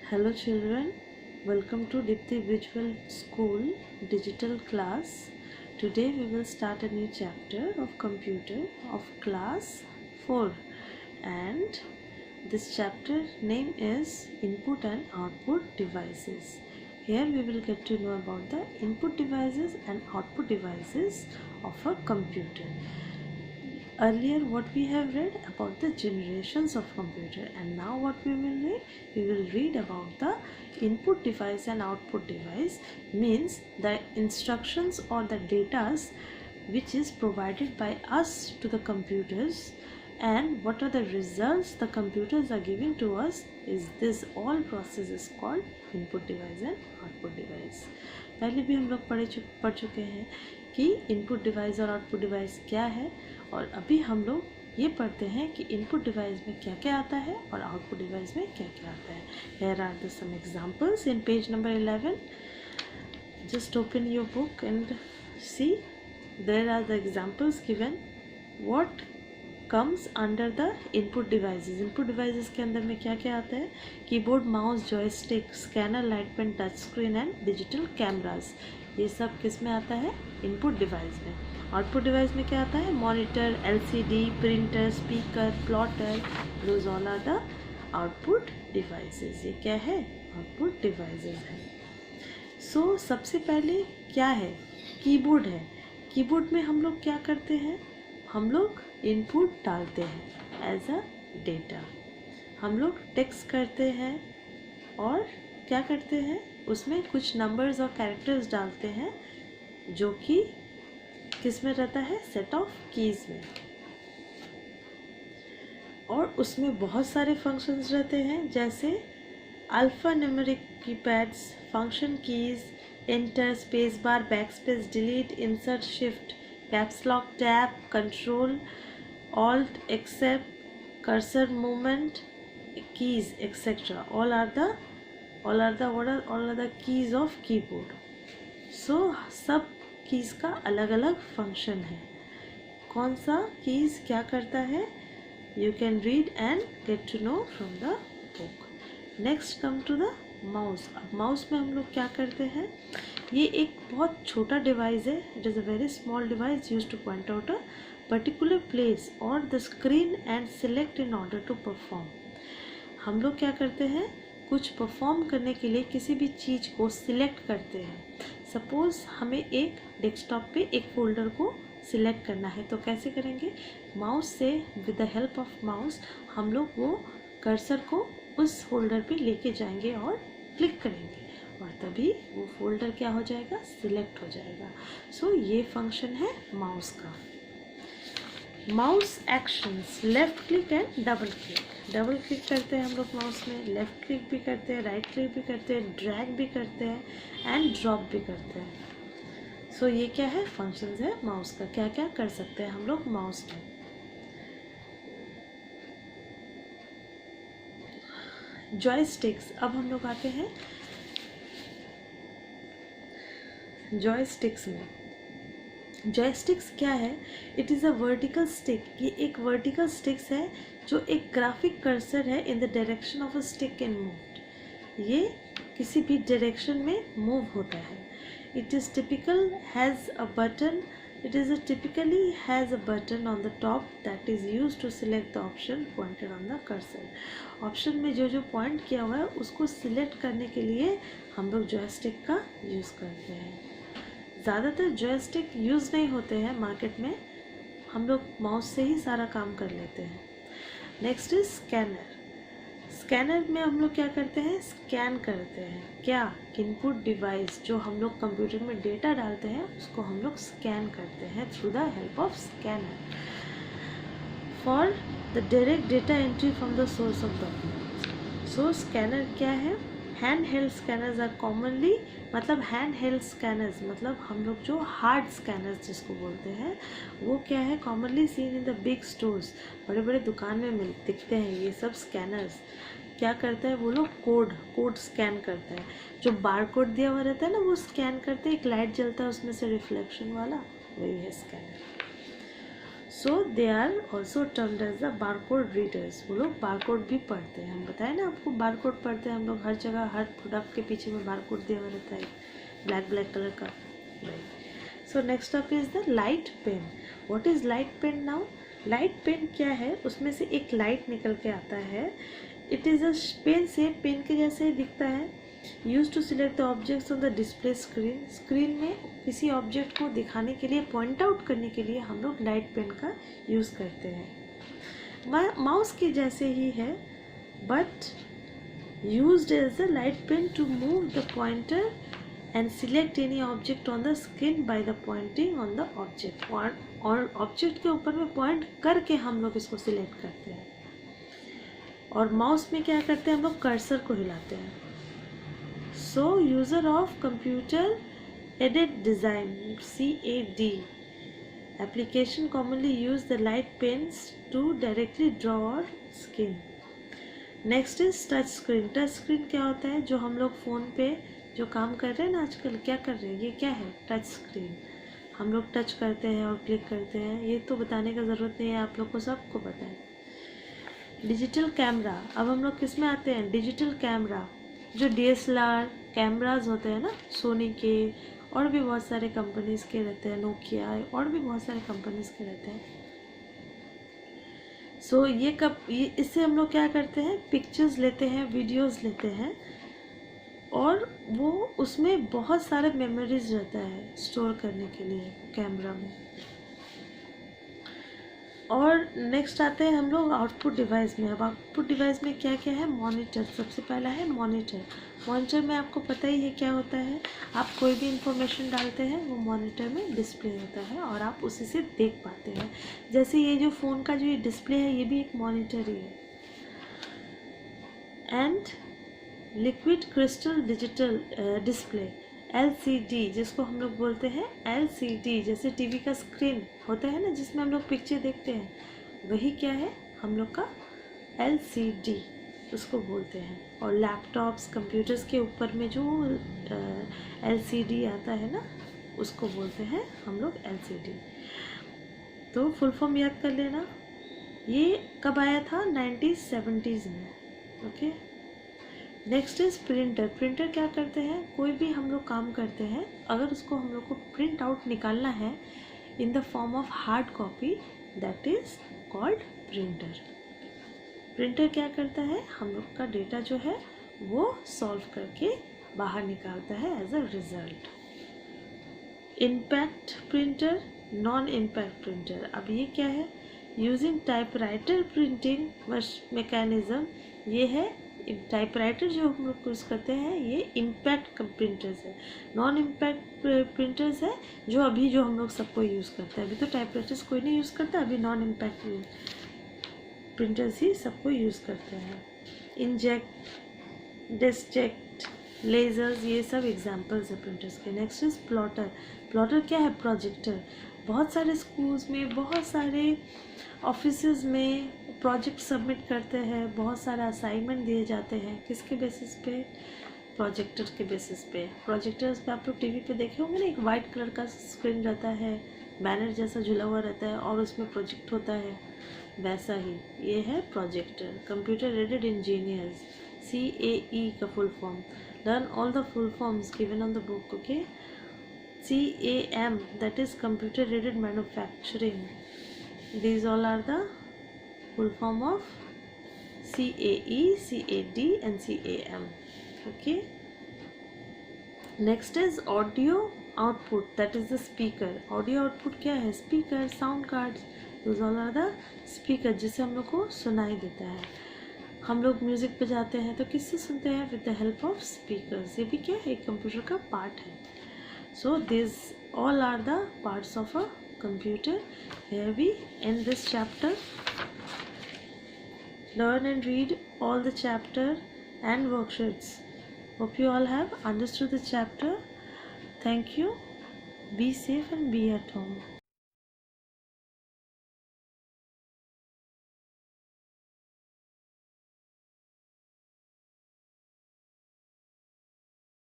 Hello children, welcome to Dipti Visual School digital class. Today we will start a new chapter of computer of class 4 and this chapter name is input and output devices. Here we will get to know about the input devices and output devices of a computer. Earlier what we have read about the generations of computer, and now what we will read about the input device and output device, means the instructions or the data which is provided by us to the computers and what are the results the computers are giving to us. Is this all process is called input device and output device. पहले भी हम लोग पढ़ चुके हैं कि input device और output device क्या है, और अभी हम लोग ये पढ़ते हैं कि इनपुट डिवाइस में क्या क्या आता है और आउटपुट डिवाइस में क्या क्या आता है. Here are the some examples in page number 11. Just open your book and see. There are the examples given. What comes under the input devices. Input devices के अंदर में क्या क्या आता है? Keyboard, mouse, joystick, scanner, light pen, touch screen and digital cameras. ये सब किस में आता है? इनपुट डिवाइस में. आउटपुट डिवाइस में क्या आता है? Monitor, LCD, printer, speaker, plotter. Those all are the output devices. ये क्या है? आउटपुट डिवाइसेस है. सो सबसे पहले क्या है? कीबोर्ड है. कीबोर्ड में हम लोग क्या करते हैं? हम लोग इनपुट डालते हैं एज अ डेटा. हम लोग टेक्स्ट करते हैं और क्या करते हैं? उसमें कुछ नंबर्स और कैरेक्टर्स डालते हैं जो कि किस में रहता है? सेट ऑफ कीज में. और उसमें बहुत सारे फंक्शंस रहते हैं, जैसे alpha numeric keypads, function keys, enter, space bar, back space, delete, insert, shift, caps lock, tab, control, alt, except, cursor movement, keys, etc. all are the keys of keyboard. So सब keys का अलग अलग function है. कौन सा keys क्या करता है? You can read and get to know from the book. Next come to the mouse. अब माउस में हम लोग क्या करते हैं? ये एक बहुत छोटा डिवाइस है. It is a very small device use to point out a particular place और the screen and select in order to perform. हम लोग क्या करते हैं? कुछ परफॉर्म करने के लिए किसी भी चीज़ को सिलेक्ट करते हैं. सपोज हमें एक डेस्कटॉप पे एक फोल्डर को सिलेक्ट करना है, तो कैसे करेंगे? माउस से with the help of mouse हम लोग वो कर्सर को उस फोल्डर पे लेके जाएंगे और क्लिक करेंगे और तभी वो फोल्डर क्या हो जाएगा? सिलेक्ट हो जाएगा. सो ये फंक्शन है माउस का. Mouse actions, left click and double click. Double click करते हैं हम लोग माउस में, लेफ्ट क्लिक भी करते हैं, राइट क्लिक भी करते हैं, ड्रैग भी करते हैं एंड ड्रॉप भी करते हैं. सो ये क्या है? फंक्शंस है माउस का. क्या क्या कर सकते हैं हम लोग माउस में? जॉयस्टिक्स. अब हम लोग आते हैं जॉयस्टिक्स में. जॉयस्टिक्स क्या है? It is a vertical stick. ये एक वर्टिकल स्टिक्स है जो एक ग्राफिक कर्सर है in the direction of a stick and move. ये किसी भी डायरेक्शन में मूव होता है. It is typical has a button. typically has a button on the top that is used to select the option pointed on the cursor. Option में जो जो point किया हुआ है उसको सिलेक्ट करने के लिए हम लोग जॉयस्टिक का यूज़ करते हैं. ज़्यादातर जॉयस्टिक यूज़ नहीं होते हैं मार्केट में. हम लोग माउस से ही सारा काम कर लेते हैं. Next is scanner. स्कैनर में हम लोग क्या करते हैं? स्कैन करते हैं. क्या? इनपुट डिवाइस जो हम लोग कंप्यूटर में डेटा डालते हैं उसको हम लोग स्कैन करते हैं through the help of scanner for the direct data entry from the source of documents. So scanner क्या है? Hand held scanners are commonly, मतलब हैंड हेल्ड स्कैनर्स मतलब हम लोग जो हार्ड स्कैनर्स जिसको बोलते हैं वो क्या है? Commonly seen in the big stores. बड़े बड़े दुकान में दिखते हैं ये सब स्कैनर्स. क्या करता है वो लोग? कोड स्कैन करता है. जो बार कोड दिया हुआ रहता है ना वो स्कैन करते हैं. एक लाइट जलता है उसमें से रिफ्लेक्शन वाला, वही है scanner. So they are also termed as the barcode readers. वो लोग बारकोड भी पढ़ते हैं। हम बताए ना आपको, बारकोड पढ़ते हैं हम लोग हर जगह, हर प्रोडक्ट के पीछे में बारकोड दिया हुआ रहता है, ब्लैक कलर का, right. So next up is the light pen. What is light pen now? Light pen क्या है? उसमें से एक लाइट निकल के आता है। इट इज़ अ पेन से, पेन के जैसे ही दिखता है। Use to select the objects on the display screen. Screen में किसी ऑब्जेक्ट को दिखाने के लिए, पॉइंट आउट करने के लिए हम लोग लाइट पेन का यूज़ करते हैं। माउस के जैसे ही है, but used as the light pen to move the pointer and select any object on the screen by the pointing on the object। और ऑब्जेक्ट के ऊपर में पॉइंट करके हम लोग इसको सिलेक्ट करते हैं। और माउस में क्या करते हैं हम लोग? कर्सर को हिलाते हैं। So user of computer aided design, CAD application commonly use the light pens to directly draw और skin. Next is touch screen. Touch screen क्या होता है? जो हम लोग फ़ोन पे जो काम कर रहे हैं ना आजकल, क्या कर रहे हैं, ये क्या है? Touch screen. हम लोग टच करते हैं और क्लिक करते हैं, ये तो बताने का ज़रूरत नहीं है, आप लोग को सबको पता है। Digital camera. अब हम लोग किस में आते हैं? Digital camera. जो DSLR कैमराज होते हैं ना, सोनी के और भी बहुत सारे कंपनीज़ के रहते हैं, नोकिया और भी बहुत सारे कंपनीज़ के रहते हैं। सो ये इससे हम लोग क्या करते हैं? पिक्चर्स लेते हैं, वीडियोज़ लेते हैं, और वो उसमें बहुत सारे मेमोरीज रहता है स्टोर करने के लिए कैमरा में। और नेक्स्ट आते हैं हम लोग आउटपुट डिवाइस में। अब आउटपुट डिवाइस में क्या क्या है? मॉनिटर। सबसे पहला है मॉनिटर। मॉनिटर में आपको पता ही है क्या होता है। आप कोई भी इंफॉर्मेशन डालते हैं वो मॉनिटर में डिस्प्ले होता है और आप उसी से देख पाते हैं। जैसे ये जो फ़ोन का जो ये डिस्प्ले है, ये भी एक मॉनिटर ही है। And liquid crystal digital display, LCD, जिसको हम लोग बोलते हैं LCD, जैसे टीवी का स्क्रीन होता है ना जिसमें हम लोग पिक्चर देखते हैं, वही क्या है? हम लोग का LCD उसको बोलते हैं। और लैपटॉप्स, कंप्यूटर्स के ऊपर में जो LCD आता है ना, उसको बोलते हैं हम लोग LCD। तो फुल फॉर्म याद कर लेना। ये कब आया था? 1970s में। Okay. Next is printer. Printer क्या करते हैं? कोई भी हम लोग काम करते हैं, अगर उसको हम लोग को प्रिंट आउट निकालना है in the form of hard copy, that is called printer. Printer क्या करता है? हम लोग का डेटा जो है वो सॉल्व करके बाहर निकालता है as a result. Impact printer, non impact printer. अब ये क्या है? Using typewriter printing mechanism. ये है टाइपराइटर जो हम लोग यूज़ करते हैं, ये इम्पैक्ट प्रिंटर्स है। नॉन इम्पैक्ट प्रिंटर्स है जो हम लोग सबको यूज़ करते हैं। अभी तो टाइपराइटर्स कोई नहीं यूज़ करता, अभी नॉन इम्पैक्ट प्रिंटर्स ही सबको यूज़ करते हैं। इंजेक्ट, डिस्जेक्ट, लेजर्स, ये सब एग्जांपल्स है प्रिंटर्स के। Next is plotter. प्लॉटर क्या है? प्रोजेक्टर। बहुत सारे स्कूल्स में, बहुत सारे ऑफिसेज में प्रोजेक्ट सबमिट करते हैं, बहुत सारा असाइनमेंट दिए जाते हैं। किसके बेसिस पे? प्रोजेक्टर के बेसिस पे। प्रोजेक्टर्स पे आप लोग टीवी पे देखे होंगे ना, एक वाइट कलर का स्क्रीन रहता है, बैनर जैसा झुला हुआ रहता है और उसमें प्रोजेक्ट होता है, वैसा ही ये है projector. Computer aided engineers, CAE का full form. Learn all the full forms given on the book. Okay. CAM, that is computer aided manufacturing. These all are the full form of CAE, CAD and CAM. Okay. Next is audio output, that is the speaker. Audio output क्या है? Speaker, sound cards, those all are the speaker जिससे हम लोग को सुनाई देता है। हम लोग म्यूज़िक बजाते हैं तो किससे सुनते हैं? With the help of speakers. ये भी क्या है? एक कंप्यूटर का पार्ट है। So these all are the parts of a computer. Here we end this chapter. Learn and read all the chapter and worksheets. Hope you all have understood the chapter. Thank you. Be safe and be at home.